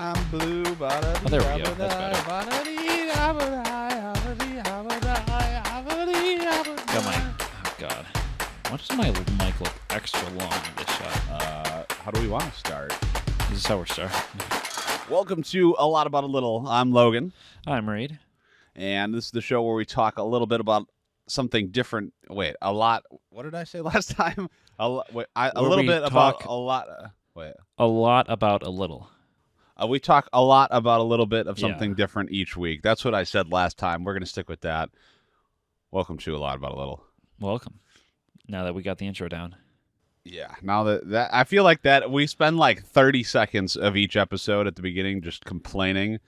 I'm blue. Oh, there we go. That's better. Got my. Oh God. Why does my mic look extra long in this shot? How do we want to start? This is how we're starting. Welcome to A Lot About a Little. I'm Logan, I'm Reid. and this is the show where we talk a little bit about something different. Wait, a lot. What did I say last time? A little bit about a lot. A lot about a little. We talk a lot about a little bit of something different each week. That's what I said last time. We're going to stick with that. Welcome to A Lot About a Little. Welcome. Now that we got the intro down. Yeah. Now that I feel like that we spend like 30 seconds of each episode at the beginning just complaining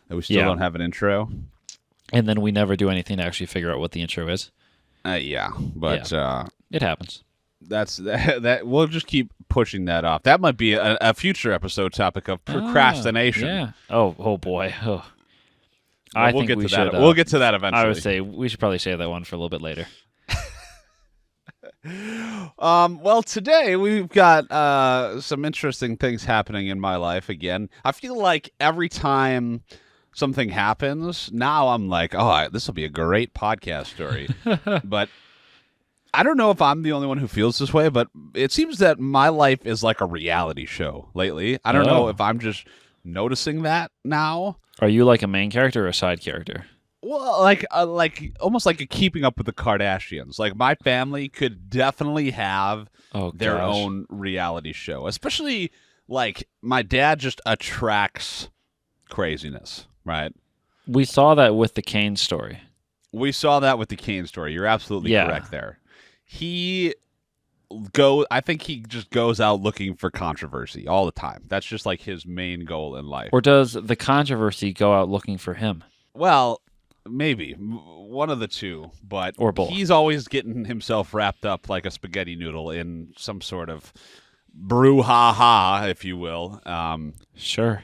that we still don't have an intro. And then we never do anything to actually figure out what the intro is. But it happens. That we'll just keep pushing that off. That might be a future episode topic of procrastination. Yeah. Oh boy. Oh. Well, we'll get to that. We'll get to that eventually. I would say we should probably save that one for a little bit later. Well, today we've got some interesting things happening in my life again. I feel like every time something happens, now I'm like, oh, this will be a great podcast story. But I don't know if I'm the only one who feels this way, but it seems that my life is like a reality show lately. I don't know if I'm just noticing that now. Are you like a main character or a side character? Well, like almost like a Keeping Up with the Kardashians. Like my family could definitely have their own reality show. Especially like my dad just attracts craziness, right? We saw that with the Kane story. You're absolutely correct there. I think he just goes out looking for controversy all the time. That's just like his main goal in life. Or does the controversy go out looking for him? Well, maybe one of the two, but or both. He's always getting himself wrapped up like a spaghetti noodle in some sort of brouhaha, if you will. Sure.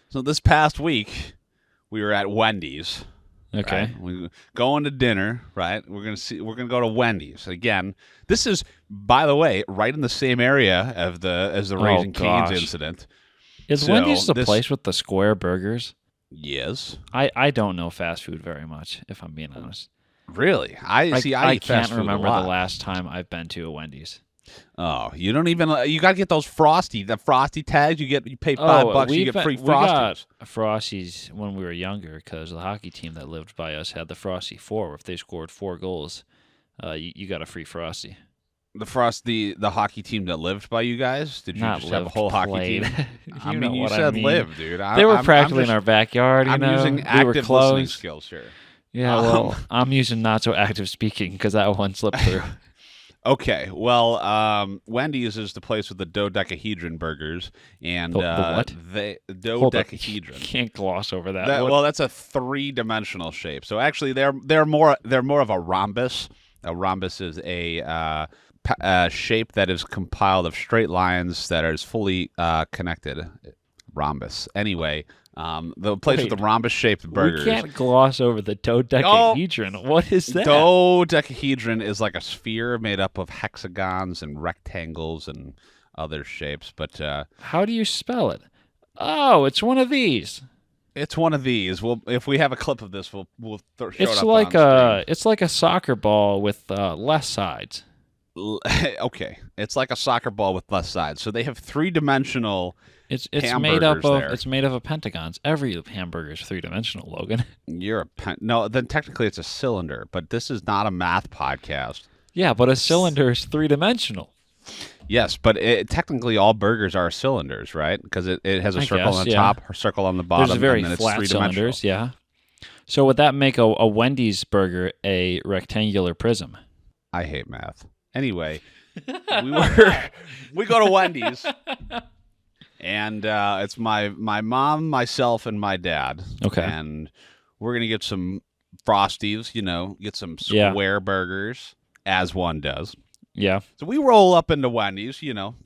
So this past week, we were at Wendy's. Okay. Right? We're going to dinner, right? We're gonna go to Wendy's again. This is, by the way, right in the same area as the Raising Cane's incident. Is Wendy's the place with the square burgers? Yes. I don't know fast food very much, if I'm being honest. Really? I can't remember the last time I've been to a Wendy's. Oh, you don't even. You gotta get those the frosty tags. You pay $5, you get free Frosties. We got Frosties when we were younger because the hockey team that lived by us had the Frosty 4. If they scored 4 goals, you got a free Frosty. The hockey team that lived by you guys? Did you just have a whole hockey team? you said live, dude. They were practically in our backyard. I'm using active listening skills here. Yeah, well, I'm using not so active speaking because that one slipped through. Okay, well, Wendy's is the place with the dodecahedron burgers, and the what? Dodecahedron. You can't gloss over that. Well, that's a 3-dimensional shape. So actually, they're more of a rhombus. A rhombus is a shape that is compiled of straight lines that is fully connected. Rhombus. Anyway. The place with the rhombus-shaped burgers. We can't gloss over the dodecahedron. What is that? Dodecahedron is like a sphere made up of hexagons and rectangles and other shapes. But how do you spell it? Oh, it's one of these. It's one of these. Well, if we have a clip of this, we'll show it up on screen. It's like a soccer ball with less sides. Okay, it's like a soccer ball with less sides. So they have 3-dimensional. It's made up of pentagons. Every hamburger is 3-dimensional, Logan. No, then technically it's a cylinder, but this is not a math podcast. Yeah, but a cylinder is 3-dimensional. Yes, but technically all burgers are cylinders, right? Because it has a circle on the top, a circle on the bottom, There's very and then flat it's 3-dimensional. Cylinders, yeah. So would that make a Wendy's burger a rectangular prism? I hate math. Anyway, we go to Wendy's. And it's my mom, myself, and my dad. Okay. And we're going to get some Frosties, get some square burgers, as one does. Yeah. So we roll up into Wendy's,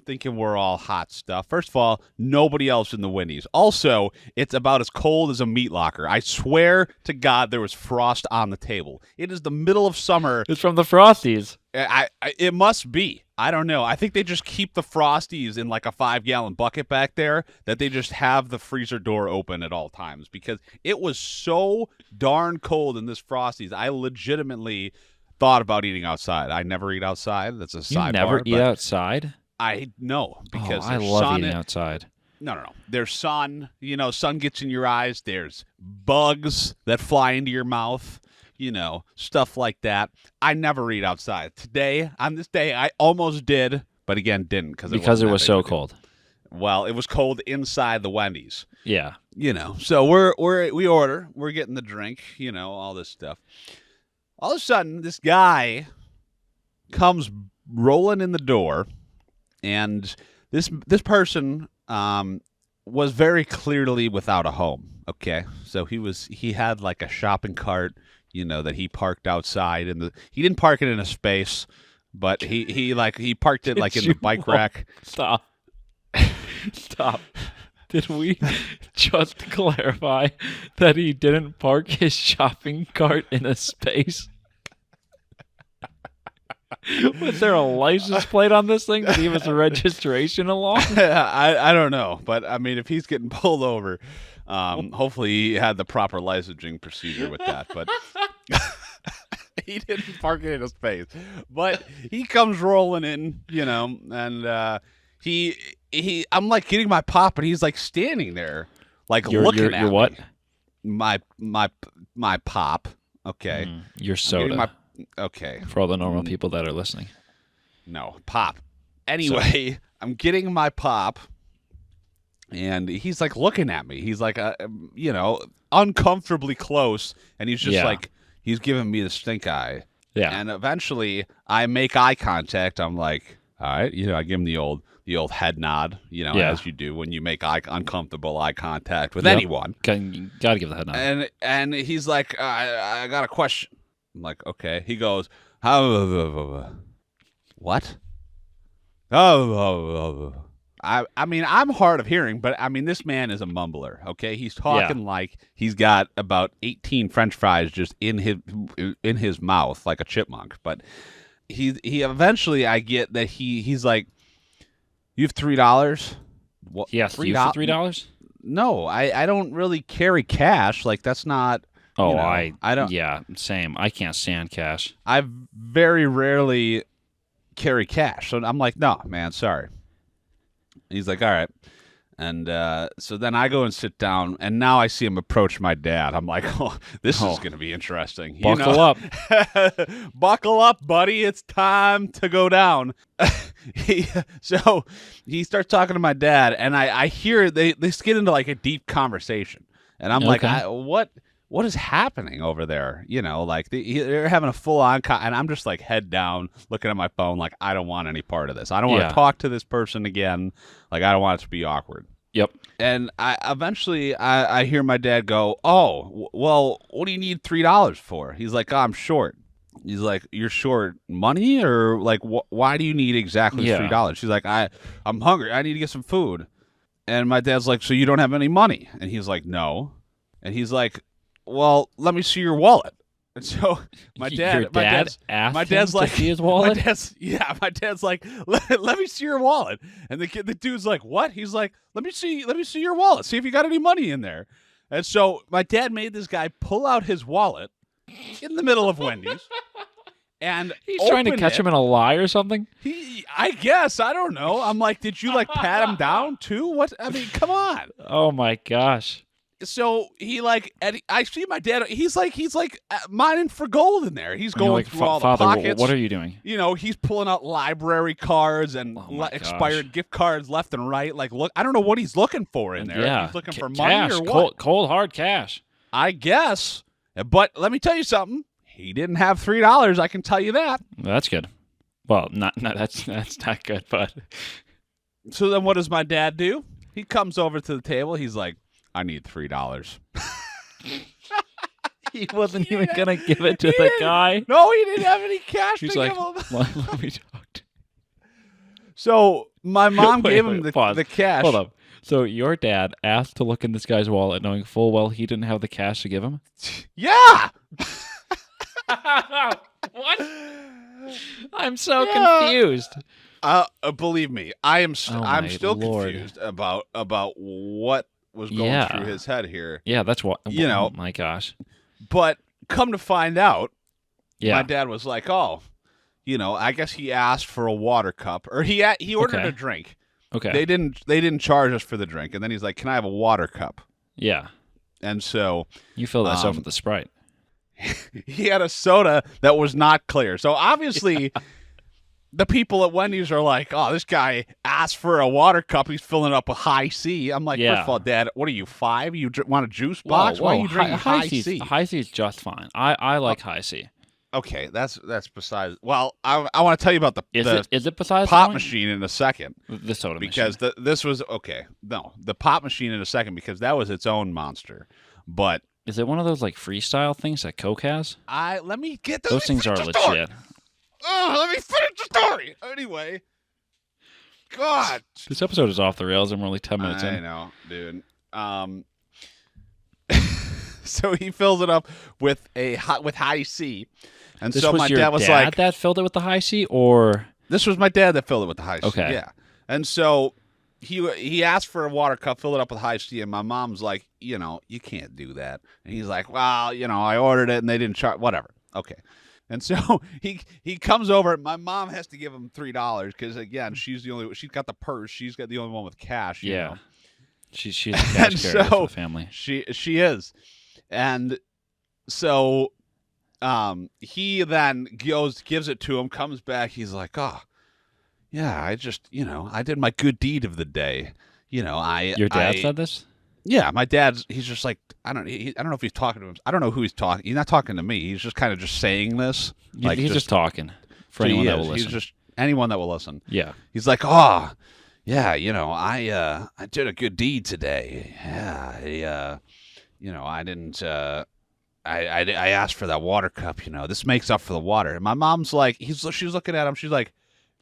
thinking we're all hot stuff. First of all, nobody else in the Wendy's. Also, it's about as cold as a meat locker. I swear to God there was frost on the table. It is the middle of summer. It's from the Frosties. It must be. I don't know. I think they just keep the Frosties in like a 5-gallon bucket back there that they just have the freezer door open at all times because it was so darn cold in this Frosties. I legitimately thought about eating outside. I never eat outside. That's a You sidebar. never eat outside? I know because I love eating outside. No. There's sun. Sun gets in your eyes. There's bugs that fly into your mouth. Stuff like that. I never eat outside. Today, on this day, I almost did, but again, didn't Because it was so cold. Well, it was cold inside the Wendy's. Yeah. So we order. We're getting the drink. All this stuff. All of a sudden, this guy comes rolling in the door, and this person was very clearly without a home. Okay, so he had like a shopping cart. That he parked outside he didn't park it in a space, but he parked it like in the bike rack. Stop. Did we just clarify that he didn't park his shopping cart in a space? Was there a license plate on this thing? Did he give us a registration along? I don't know, but I mean, if he's getting pulled over, hopefully he had the proper licensing procedure with that. But he didn't park it in his face. But he comes rolling in, and I'm like getting my pop, and he's like standing there, like looking at what? Me. My pop. Okay. Your soda. Okay. For all the normal people that are listening. No, pop. Anyway, I'm getting my pop, and he's like looking at me. He's like, uncomfortably close, and he's just like, he's giving me the stink eye. Yeah. And eventually, I make eye contact. I'm like, all right, I give him the old head nod, as you do when you make uncomfortable eye contact with anyone. You gotta give the head nod. And he's like, I got a question. I'm like, okay. He goes, what? I mean, I'm hard of hearing, but I mean, this man is a mumbler. Okay, he's talking like he's got about 18 French fries just in his mouth, like a chipmunk. But he eventually, I get that he's like, you have $3. What? Yes, $3 for $3. No, I don't really carry cash. Like that's not. Oh, I don't. Yeah, same. I can't stand cash. I very rarely carry cash, so I'm like, no, man, sorry. He's like, all right, and so then I go and sit down, and now I see him approach my dad. I'm like, oh, this is going to be interesting. Buckle up, buckle up, buddy. It's time to go down. So he starts talking to my dad, and I hear they get into like a deep conversation, and I'm like, what is happening over there? Like they're having a full-on and I'm just like head down looking at my phone like I don't want any part of this. I don't want to talk to this person again. Like I don't want it to be awkward. Yep. And eventually I hear my dad go, oh, well, what do you need $3 for? He's like, oh, I'm short. He's like, you're short money or like why do you need exactly $3? She's like, I'm hungry. I need to get some food. And my dad's like, so you don't have any money? And he's like, no. And he's like, well, let me see your wallet. And so my dad's like, see his wallet? My dad's like, let me see your wallet. And the dude's like, what? He's like, let me see your wallet. See if you got any money in there. And so my dad made this guy pull out his wallet in the middle of Wendy's. And he's trying to catch him in a lie or something? I guess. I don't know. I'm like, did you like pat him down too? What? I mean, come on. Oh my gosh. So I see my dad. He's like mining for gold in there. He's going through all the pockets. What are you doing? He's pulling out library cards and expired gift cards left and right. Like, look, I don't know what he's looking for in there. Yeah, he's looking for cash, money or what? Cold hard cash. I guess. But let me tell you something. He didn't have $3. I can tell you that. That's good. Well, that's not good. But so then, what does my dad do? He comes over to the table. He's like, I need $3. He wasn't even gonna give it to the guy. No, he didn't have any cash He's to like, give him. Let me talk. So my mom gave him the cash. Hold up. So your dad asked to look in this guy's wallet, knowing full well he didn't have the cash to give him? Yeah. What? I'm so confused. Believe me, I'm Oh I'm my still Lord. confused about what was going through Yeah. his head here. Yeah, that's what. You Oh know, my gosh. but come to find out, my Yeah. dad was like, "Oh, I guess he asked for a water cup, or he ordered a Okay. drink. Okay. They didn't charge us for the drink, and then he's like, "Can I have a water cup?" Yeah. And so You fill that stuff um, with the Sprite. he had a soda that was not clear. So obviously, the people at Wendy's are like, "Oh, this guy asked for a water cup. He's filling it up with High C." I'm like, "First of Yeah. all, Dad, what are you 5? You want a juice Whoa, box? Why are whoa. you drinking High High C. C?" High C is just fine. I like High C. Okay, that's besides. Well, I want to tell you about Is it besides the pop point? machine in a second. The soda Because machine. this was okay. No, the pop machine in a second because that was its own monster. But Is it one of those like freestyle things that Coke has? let me get Those things are legit. Let me finish the story. Anyway, God, This episode is off the rails and we're only 10 minutes I in. know, dude. So he fills it up with High C, and This so was my your dad was like, that filled it with the High C, or "This was my dad that filled it with the High C." Okay. Yeah, and so he asked for a water cup, filled it up with High C, and my mom's like, you can't do that. And he's like, well, I ordered it and they didn't charge, whatever. Okay. And so he comes over. My mom has to give him $3 because again, she's got the purse. She's got the only one with cash. you yeah, know. she's a cash And carrier for so the family. she is, and so he then gives it to him. Comes back. He's like, oh. Yeah, I just, I did my good deed of the day. Your dad said this? Yeah, my dad's. He's just like, I don't know if he's talking to him. I don't know who he's talking. He's not talking to me. He's just kind of just saying this. Like He's just talking for he anyone that will is. listen. He's just anyone that will listen. Yeah. He's like, oh, yeah, I did a good deed today. Yeah, I didn't. I asked for that water cup. This makes up for the water. And my mom's like, she's looking at him. She's like,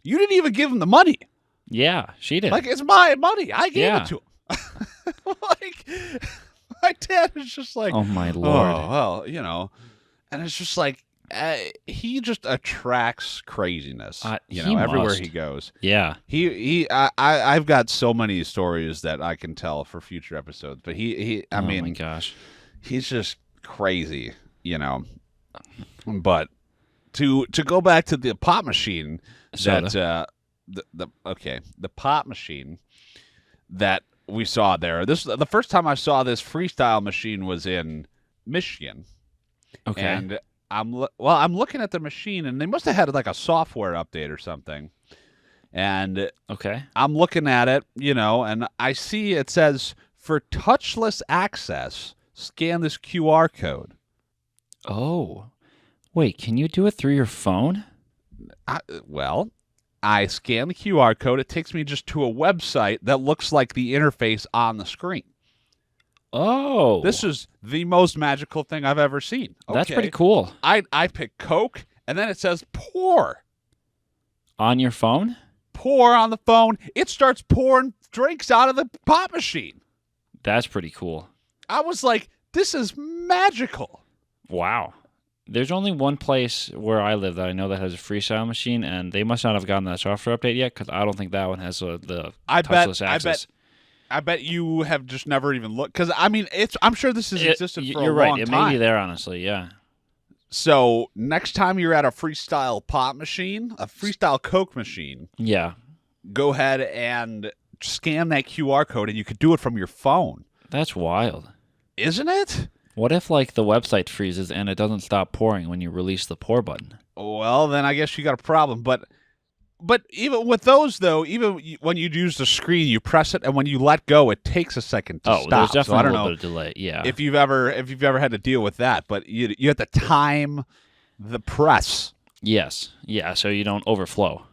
you didn't even give him the money. Yeah, she did. Like, it's my money. I gave Yeah. it to him. Like, my dad is just like, Oh my oh, Lord. well, and it's just like, he just attracts craziness, He everywhere must. he goes. Yeah. I've got so many stories that I can tell for future episodes, but I Oh my mean, gosh. he's just crazy, but to go back to the pop machine, Soda. the pop machine that we saw there. The first time I saw this freestyle machine was in Michigan. Okay. And I'm looking at the machine, and they must have had like a software update or something. And Okay. I'm looking at it, and I see it says for touchless access, scan this QR code. Oh. Wait, can you do it through your phone? I scan the QR code. It takes me just to a website that looks like the interface on the screen. Oh. This is the most magical thing I've ever seen. That's Okay. pretty cool. I pick Coke, and then it says pour. On your phone? Pour on the phone. It starts pouring drinks out of the pop machine. That's pretty cool. I was like, this is magical. Wow. There's only one place where I live that I know that has a freestyle machine, and they must not have gotten that software update yet because I don't think that one has the touchless access. I bet you have just never even looked. Because, I mean, I'm sure this has existed for a You're long right. It time. may be there, honestly. Yeah. So next time you're at a freestyle pop machine, a freestyle Coke machine, Yeah. go ahead and scan that QR code, and you could do it from your phone. That's wild. Isn't it? What if, like, the website freezes and it doesn't stop pouring when you release the pour button? Well, then I guess you got a problem. But even with those, though, even when you use the screen, you press it, and when you let go, it takes a second to stop. There's definitely so I a don't little know bit of delay. Yeah. if you've ever had to deal with that, but you have to time the press. Yes. Yeah, so you don't overflow.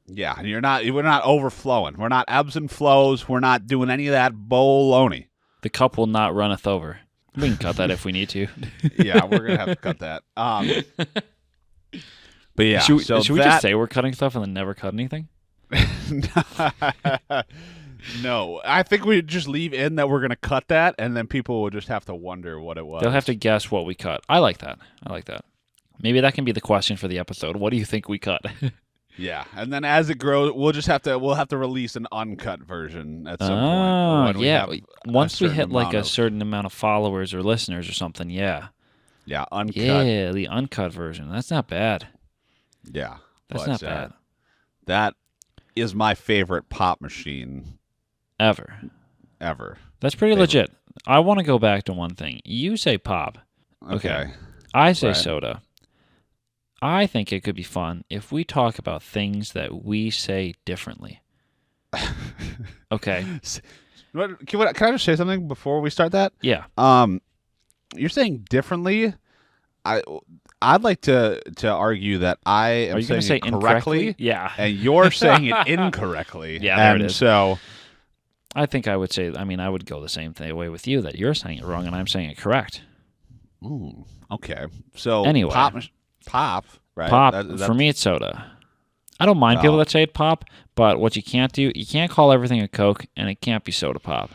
Yeah, and we're not overflowing. We're not ebbs and flows. We're not doing any of that baloney. The cup will not runneth over. We can cut that if we need to. Yeah, we're gonna have to cut that. But yeah, should we just that, say we're cutting stuff and then never cut anything? No, I think we just leave in that we're going to cut that, and then people will just have to wonder what it was. They'll have to guess what we cut. I like that. Maybe that can be the question for the episode. What do you think we cut? Yeah, and then as it grows, we'll have to release an uncut version at some Oh, point. When yeah. we have Once we certain hit like amount a of, certain amount of followers or listeners or something, yeah. yeah, uncut. Yeah, the uncut version. That's not bad. Yeah, That's not bad. That is my favorite pop machine Ever. That's pretty legit. I want to go back to one thing. You say pop. Okay. I say soda. I think it could be fun if we talk about things that we say differently. Okay. Can I just say something before we start that? Yeah. You're saying differently. I'd like to argue that I am saying it correctly. Yeah. And you're saying it incorrectly. Yeah, there it is. So I think I would say, I would go the same way with you, that you're saying it wrong and I'm saying it correct. Okay. So anyway, pop, right? Pop, for me, it's soda. I don't mind people that say it pop, but what you can't do, you can't call everything a Coke, and it can't be soda pop.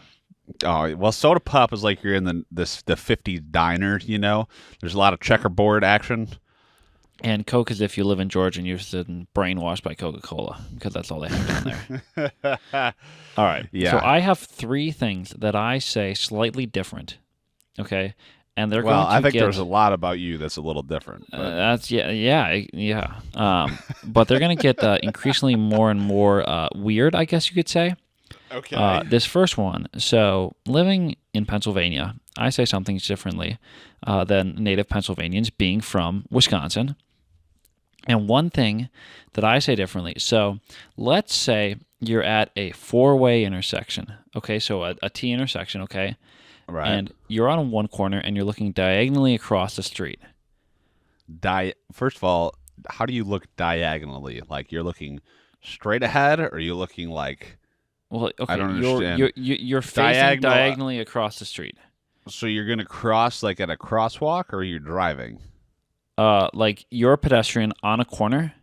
Oh, well, soda pop is like you're in the 50s diner, There's a lot of checkerboard action. And Coke is if you live in Georgia and you're been brainwashed by Coca-Cola, because that's all they have down there. All right. Yeah. So I have 3 things that I say slightly different, okay? And they're going to I think there's a lot about you that's a little different. But they're going to get increasingly more and more weird, I guess you could say. Okay. This first one. So, living in Pennsylvania, I say some things differently than native Pennsylvanians, being from Wisconsin. And one thing that I say differently. So, let's say you're at a 4-way intersection. Okay, so a T intersection. Okay. Right. And you're on one corner and you're looking diagonally across the street. First of all, how do you look diagonally? Like you're looking straight ahead, or are you looking like? Well, okay, I don't understand. You're facing diagonally across the street. So you're gonna cross like at a crosswalk, or you're driving? Like you're a pedestrian on a corner.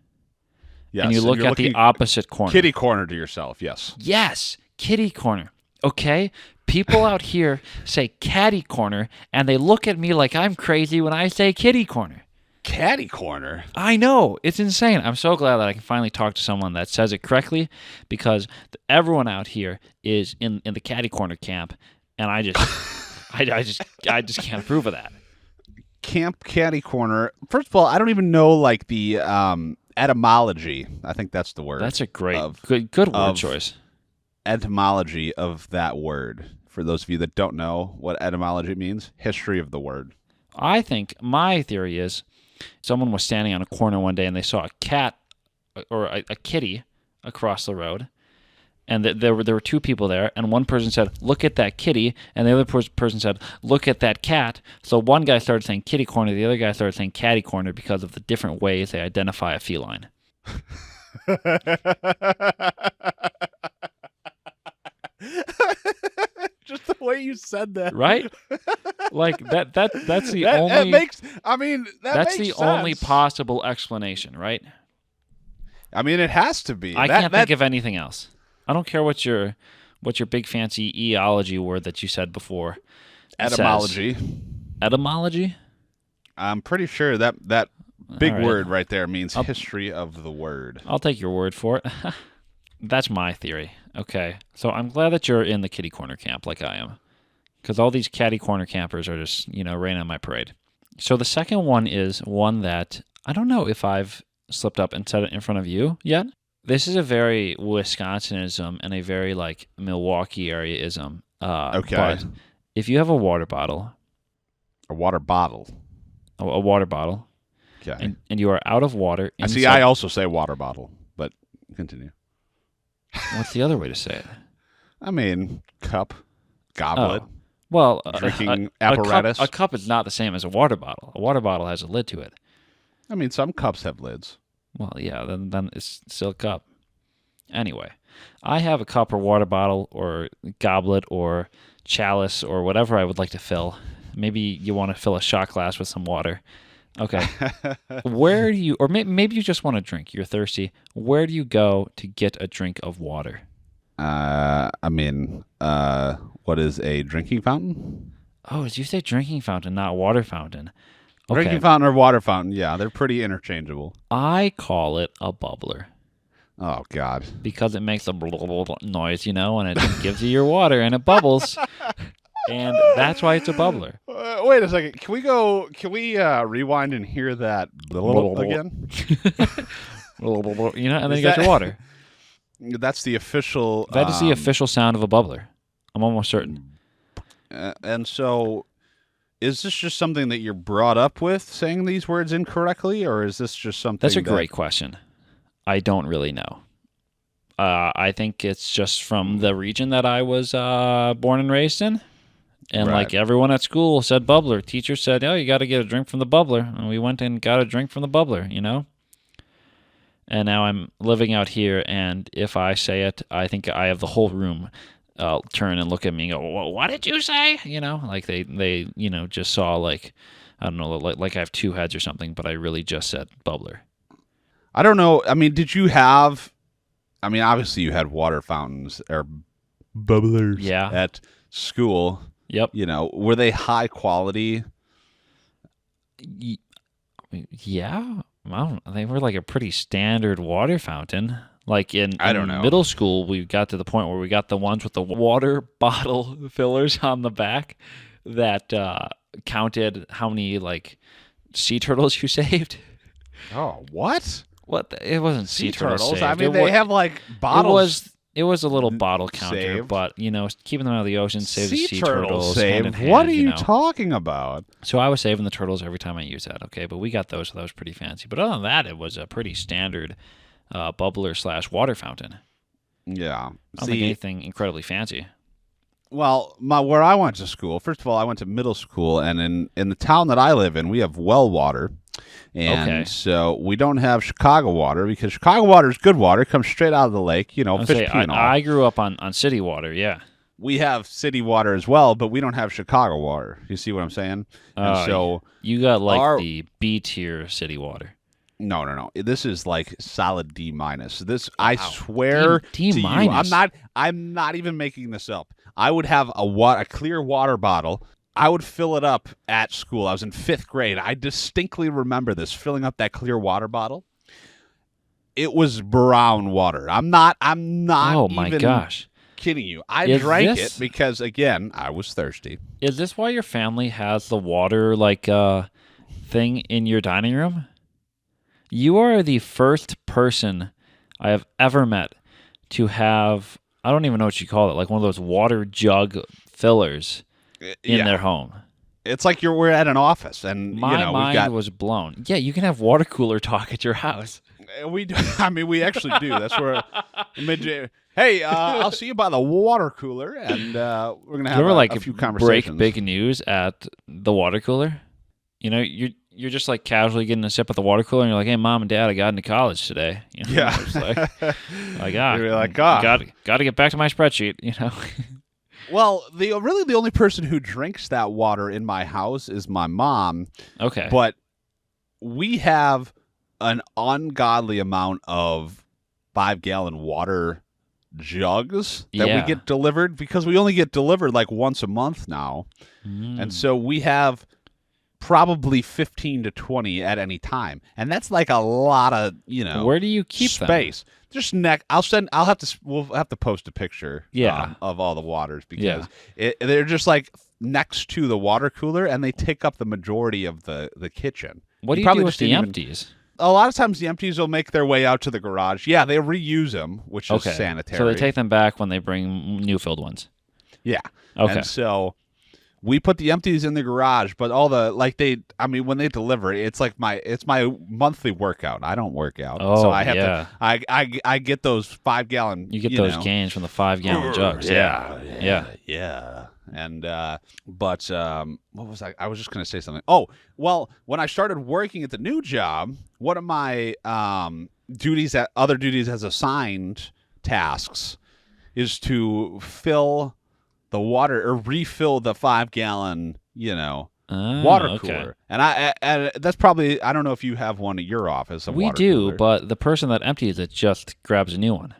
Yes, and you look at the opposite corner. Kitty corner to yourself. Yes. Yes, kitty corner. Okay. People out here say catty corner, and they look at me like I'm crazy when I say kitty corner. Catty corner? I know. It's insane. I'm so glad that I can finally talk to someone that says it correctly, because everyone out here is in the catty corner camp, and I just can't approve of that. Camp catty corner. First of all, I don't even know like the etymology. I think that's the word. That's a good word choice. Etymology of that word. For those of you that don't know what etymology means, history of the word. I think my theory is someone was standing on a corner one day and they saw a cat or a kitty across the road, and there were 2 people there, and one person said, "Look at that kitty," and the other person said, "Look at that cat." So one guy started saying kitty corner, the other guy started saying catty corner because of the different ways they identify a feline. Just the way you said that, right? Like that's the only. That makes. That's the only possible explanation, right? I mean, it has to be. I can't think of anything else. I don't care what your big fancy eology word that you said before. Etymology. Etymology. I'm pretty sure that big word right there means history of the word. I'll take your word for it. That's my theory. Okay. So I'm glad that you're in the kitty corner camp like I am, because all these catty corner campers are just, raining on my parade. So the second one is one that I don't know if I've slipped up and said it in front of you yet. This is a very Wisconsinism and a very like Milwaukee area-ism. Okay. But if you have a water bottle. A water bottle. A water bottle. Okay. And you are out of water. See, I also say water bottle, but continue. What's the other way to say it? I mean, cup, goblet. Oh. Well, drinking apparatus. A cup is not the same as a water bottle. A water bottle has a lid to it. I mean, some cups have lids. Well, yeah, then it's still a cup. Anyway, I have a cup or water bottle or goblet or chalice or whatever I would like to fill. Maybe you want to fill a shot glass with some water. Okay. Where do you, or maybe you just want to drink, you're thirsty. Where do you go to get a drink of water? What is a drinking fountain? Oh, did you say drinking fountain, not water fountain? Okay. Drinking fountain or water fountain, yeah, they're pretty interchangeable. I call it a bubbler. Oh God. because it makes a blah, blah, blah noise, and it gives you your water and it bubbles, and that's why it's a bubbler. Wait a second. Can we rewind and hear that again? And then Is you got that- your water. That's the official. That is the official sound of a bubbler. I'm almost certain. And so, is this just something that you're brought up with, saying these words incorrectly, or is this just something? That's a great question. I don't really know. I think it's just from the region that I was born and raised in. And Right. like everyone at school said bubbler. Teacher said, oh, you got to get a drink from the bubbler. And we went and got a drink from the bubbler, And now I'm living out here, and if I say it, I think I have the whole room turn and look at me and go, well, what did you say? Like they just saw like, I don't know, like I have two heads or something, but I really just said bubbler. I don't know. I mean, did you have? I mean, obviously you had water fountains or bubblers at school. Yep. Were they high quality? Yeah. They were like a pretty standard water fountain. Like in don't know. middle school, we got to the point where we got the ones with the water bottle fillers on the back that counted how many like sea turtles you saved. Oh, what? What? It wasn't sea turtles. Saved. I mean, they have like bottles. It was a little bottle counter, saved. but keeping them out of the ocean saves the sea turtles. Saved. Hand in hand, What are you talking about? So I was saving the turtles every time I used that. Okay, but we got those, so that was pretty fancy. But other than that, it was a pretty standard bubbler / water fountain. Yeah, I don't think anything incredibly fancy. Well, where I went to school. First of all, I went to middle school, and in the town that I live in, we have well water. And so we don't have Chicago water because Chicago water is good water. It comes straight out of the lake, fish pee and all. I grew up on city water, yeah. We have city water as well, but we don't have Chicago water. You see what I'm saying? And so you got like the B tier city water. No. This is like solid D minus. This I swear D to you, I'm not even making this up. I would have a clear water bottle. I would fill it up at school. I was in 5th grade. I distinctly remember this, filling up that clear water bottle. It was brown water. I'm not Oh my gosh. Kidding you. I drank it because again, I was thirsty. Is this why your family has the water thing in your dining room? You are the first person I have ever met to have, I don't even know what you call it, like one of those water jug fillers in their home. It's like we're at an office, and my mind was blown. Yeah, you can have water cooler talk at your house. We do. I mean, we actually do. That's where hey, I'll see you by the water cooler, and we're gonna have a few conversations. Break big news at the water cooler. You're just like casually getting a sip at the water cooler, and you're like, "Hey, mom and dad, I got into college today." Yeah, it's like got to get back to my spreadsheet. Well, the only person who drinks that water in my house is my mom. Okay. But we have an ungodly amount of 5-gallon water jugs that we get delivered because we only get delivered like once a month now. And so we have probably 15 to 20 at any time. And that's like a lot of, Where do you keep space? them? Just we'll have to post a picture of all the waters because they're just like next to the water cooler and they take up the majority of the kitchen. What do you do with the empties? A lot of times the empties will make their way out to the garage. Yeah, they reuse them, which is sanitary. So they take them back when they bring new filled ones. Yeah. Okay. And so we put the empties in the garage, but all the when they deliver, it's like my monthly workout. I don't work out, so I have to. I get those 5-gallon. You get those gains from the 5-gallon jugs. Yeah. And what was I? I was just gonna say something. Oh, well, when I started working at the new job, one of my other duties as assigned tasks is to fill the water or refill the 5-gallon, water cooler. And that's probably, I don't know if you have one at your office. We do, but the person that empties it just grabs a new one.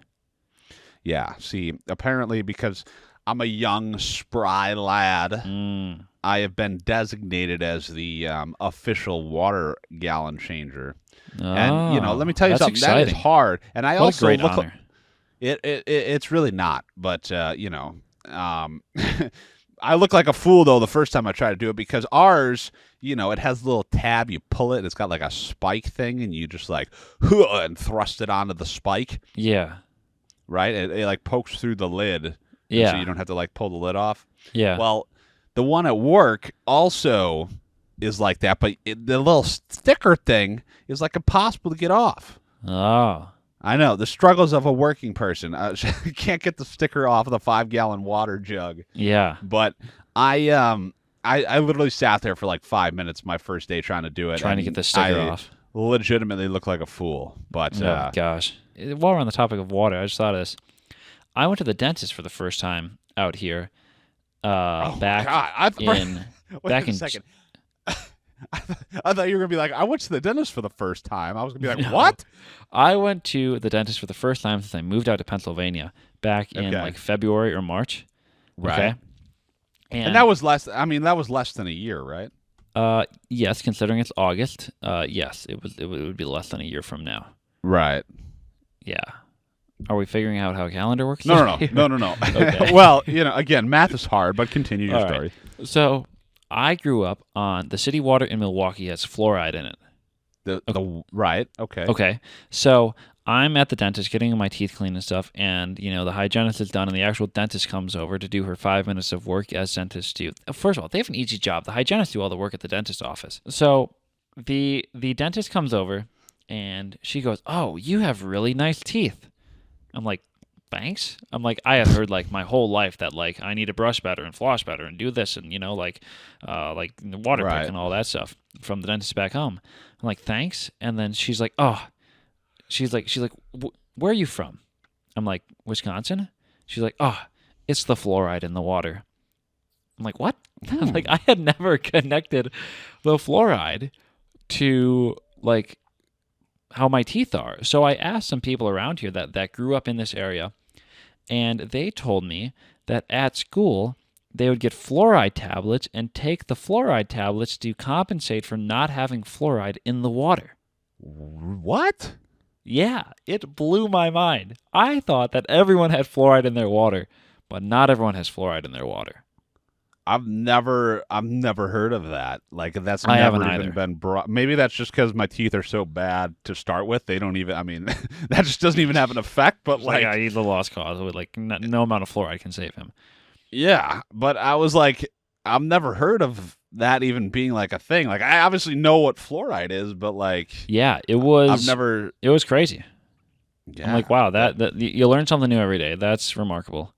Yeah. See, apparently because I'm a young, spry lad. Mm. I have been designated as the official water gallon changer. And let me Oh, tell you that's something. That is exciting. hard. And I What a also great look. honor. It's really not. But I look like a fool though the first time I try to do it because ours, it has a little tab. You pull it. It's got like a spike thing, and you just like and thrust it onto the spike. Yeah. Right. It like pokes through the lid, and so Yeah. you don't have to like pull the lid off. Yeah. Well, the one at work also is like that, but the little sticker thing is like impossible to get off. Oh. I know the struggles of a working person. Can't get the sticker off of the 5-gallon water jug. Yeah. But I literally sat there for like 5 minutes my first day trying to do it. Trying to get the sticker off. Legitimately look like a fool. But Oh gosh. While we're on the topic of water, I just thought of this. I went to the dentist for the first time out here. Back in Wait back a in second. I thought you were gonna be like, I went to the dentist for the first time. I was gonna be like, No. what? I went to the dentist for the first time since I moved out to Pennsylvania back in like February or March. Right. Okay. And that was less. I mean, that was less than a year, right? Yes, considering it's August. Yes, it would be less than a year from now. Right. Yeah. Are we figuring out how a calendar works? No. Okay. Well, again, math is hard, but continue your All story. right. So I grew up on the city water in Milwaukee has fluoride in it. Right. Okay. Okay. So I'm at the dentist getting my teeth cleaned and stuff, and the hygienist is done, and the actual dentist comes over to do her 5 minutes of work as dentists do. First of all, they have an easy job. The hygienists do all the work at the dentist office. So the dentist comes over, and she goes, "Oh, you have really nice teeth." I'm like, "Thanks." I'm like, I have heard like my whole life that like I need to brush better and floss better and do this and like the water Right. pick and all that stuff from the dentist back home. I'm like, "Thanks." And then she's like, "Oh." She's like, where are you from? I'm like, Wisconsin. She's like, oh, it's the fluoride in the water. I'm like, what? Like, I had never connected the fluoride to like how my teeth are. So I asked some people around here that grew up in this area, and they told me that at school they would get fluoride tablets and take the fluoride tablets to compensate for not having fluoride in the water. What? Yeah, it blew my mind. I thought that everyone had fluoride in their water, but not everyone has fluoride in their water. I've never heard of that. Like that's I never haven't even either. been brought. Maybe that's just because my teeth are so bad to start with. They don't even. I mean, that just doesn't even have an effect. But Like he's a lost cause. With like no amount of fluoride can save him. yeah. But I was like, I've never heard of that even being like a thing. Like I obviously know what fluoride is, but like, Yeah, it was. I've never. It was crazy. Yeah. I'm like, wow, that you learn something new every day. That's remarkable.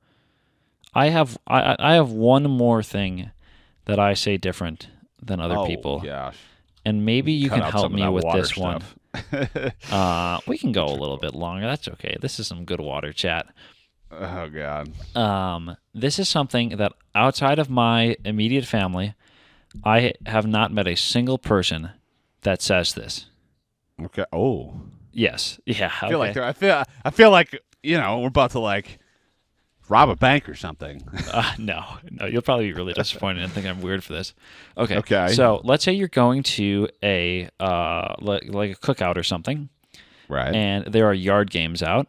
I have one more thing that I say different than other people, Gosh. and maybe you Cut can out help some of me that with water this one. stuff. We can go a little bit longer. That's okay. This is some good water chat. Oh God. This is something that outside of my immediate family, I have not met a single person that says this. Okay. Oh. Yes. Yeah. I feel like we're about to like rob a bank or something. No, you'll probably be really disappointed and think I'm weird for this. Okay. Okay. So let's say you're going to a like a cookout or something, Right. and there are yard games out,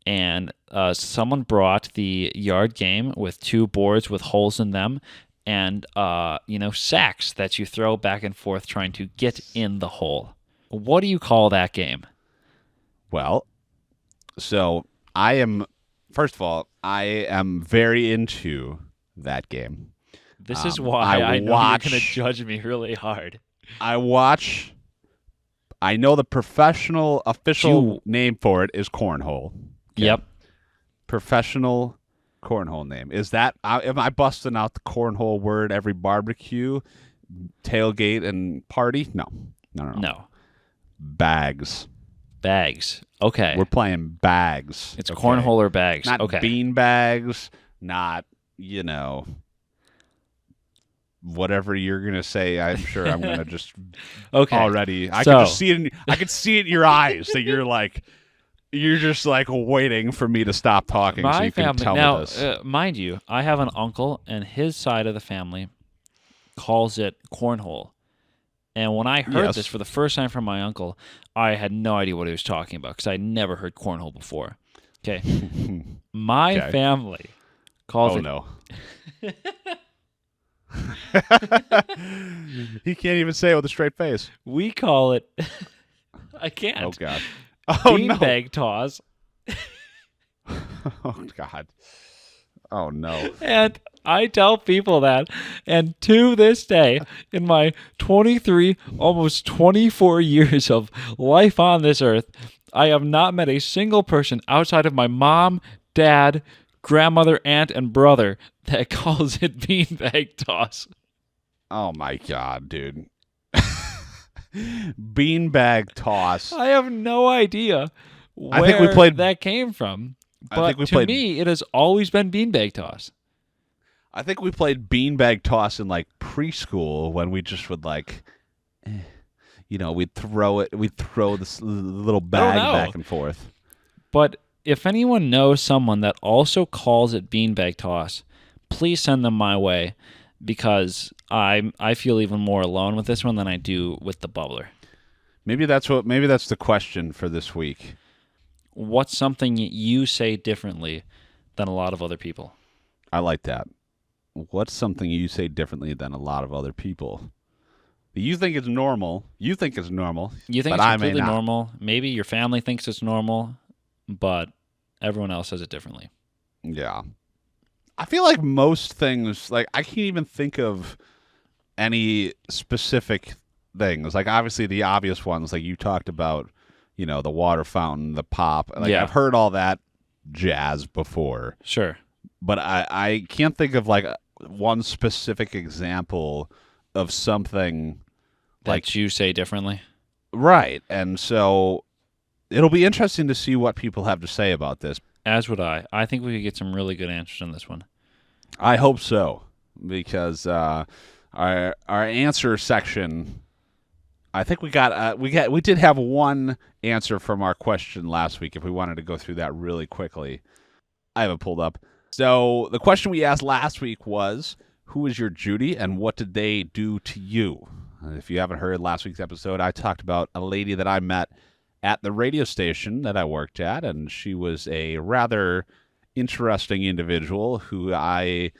and someone brought the yard game with 2 boards with holes in them, and sacks that you throw back and forth trying to get in the hole. What do you call that game? Well, so first of all, I am very into that game. This is why I know you're going to judge me really hard. I know the professional official name for it is cornhole. Okay. Yep. Professional cornhole name. Is that, am I busting out the cornhole word every barbecue, tailgate, and party? No. No. Bags. Okay. We're playing bags. It's okay? cornhole or bags. Not okay. bean bags, not, whatever you're going to say. I'm sure I'm going to just okay. already. I can see it in your eyes that you're like, You're just like waiting for me to stop talking so My you can family tell now, me this. mind you, I have an uncle, and his side of the family calls it cornhole. And when I heard this Yes. for the first time from my uncle, I had no idea what he was talking about because I never heard cornhole before. Okay, my Okay. family calls Oh it. no. He can't even say it with a straight face. We call it. I Oh can't. god. Oh no. Beanbag toss. Oh god. Oh no. And I tell people that. And to this day, in my 23, almost 24 years of life on this earth, I have not met a single person outside of my mom, dad, grandmother, aunt, and brother that calls it beanbag toss. Oh my god, dude. Beanbag toss. I have no idea where I think we played- that came from. I But think we to played- me, it has always been beanbag toss. I think we played beanbag toss in like preschool when we just would like, we'd throw it. We'd throw this little bag know. back and forth. But if anyone knows someone that also calls it beanbag toss, please send them my way because I feel even more alone with this one than I do with the bubbler. Maybe that's the question for this week. What's something you say differently than a lot of other people? I like that. What's something you say differently than a lot of other people? You think it's normal. You think it's normal. You think but it's I may completely not. normal. Maybe your family thinks it's normal, but everyone else says it differently. Yeah. I feel like most things, like I can't even think of any specific things. Like obviously the obvious ones, like you talked about, the water fountain, the pop. Like Yeah. I've heard all that jazz before, Sure. but I can't think of like one specific example of something That you say differently. right. And so it'll be interesting to see what people have to say about this. As would I. I think we could get some really good answers on this one. I hope so, because our answer section, I think we did have one answer from our question last week. If we wanted to go through that really quickly, I have it pulled up. So the question we asked last week was, "Who is your Judy, and what did they do to you?" If you haven't heard last week's episode, I talked about a lady that I met at the radio station that I worked at, and she was a rather interesting individual who I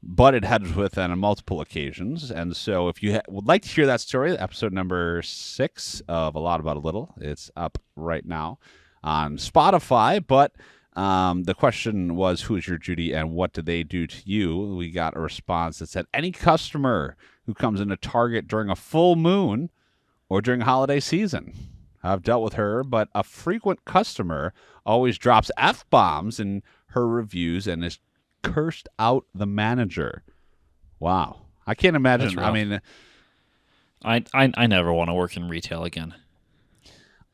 butted heads with on multiple occasions. And so if you would like to hear that story, episode number 6 of A Lot About a Little, it's up right now on Spotify. But the question was, who is your Judy and what did they do to you? We got a response that said, any customer who comes into Target during a full moon or during holiday season. I've dealt with her, but a frequent customer always drops F-bombs in her reviews and has cursed out the manager. Wow. I can't imagine. That's rough. I mean, I never want to work in retail again.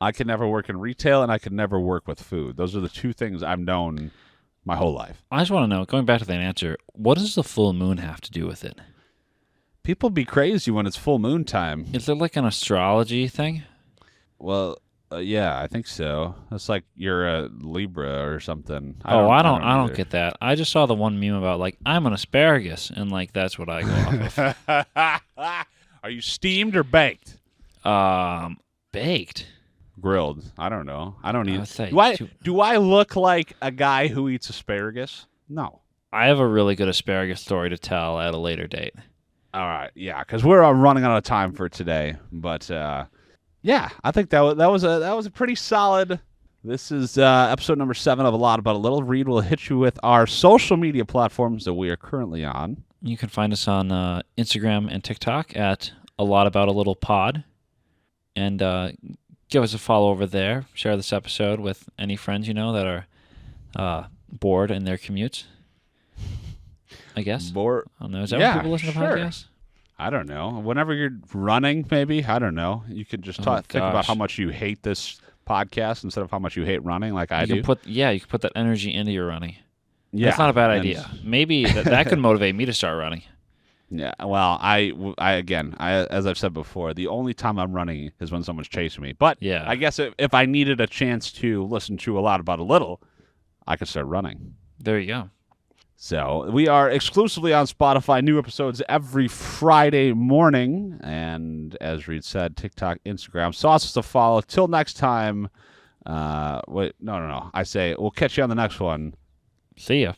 I could never work in retail and I could never work with food. Those are the two things I've known my whole life. I just want to know, going back to that answer, what does the full moon have to do with it? People be crazy when it's full moon time. Is it like an astrology thing? Well, yeah, I think so. It's like you're a Libra or something. I don't either. get that. I just saw the one meme about like I'm an asparagus, and like that's what I go off Are you steamed or baked? of. Baked. Grilled. I don't know. I don't I eat. would say Do I look like a guy who eats asparagus? No. I have a really good asparagus story to tell at a later date. All right. Yeah, because we're running out of time for today. But yeah, I think that was a pretty solid. This is episode number 7 of A Lot About a Little. Reid will hit you with our social media platforms that we are currently on. You can find us on Instagram and TikTok at A Lot About a Little Pod, and give us a follow over there. Share this episode with any friends you know that are bored in their commutes. I guess. Bored. I don't know. Is that Yeah, when people listen to sure. podcasts? I don't know. Whenever you're running, maybe. I don't know. You could just think about gosh. how much you hate this podcast instead of how much you hate running, like I do. You can put that energy into your running. Yeah, That's not a bad and- idea. Maybe that could motivate me to start running. Yeah, well, again, as I've said before, the only time I'm running is when someone's chasing me. But Yeah. I guess if I needed a chance to listen to a lot about a little, I could start running. There you go. So we are exclusively on Spotify. New episodes every Friday morning. And as Reid said, TikTok, Instagram, sauces to follow. Till next time. Wait, no. I say we'll catch you on the next one. See ya.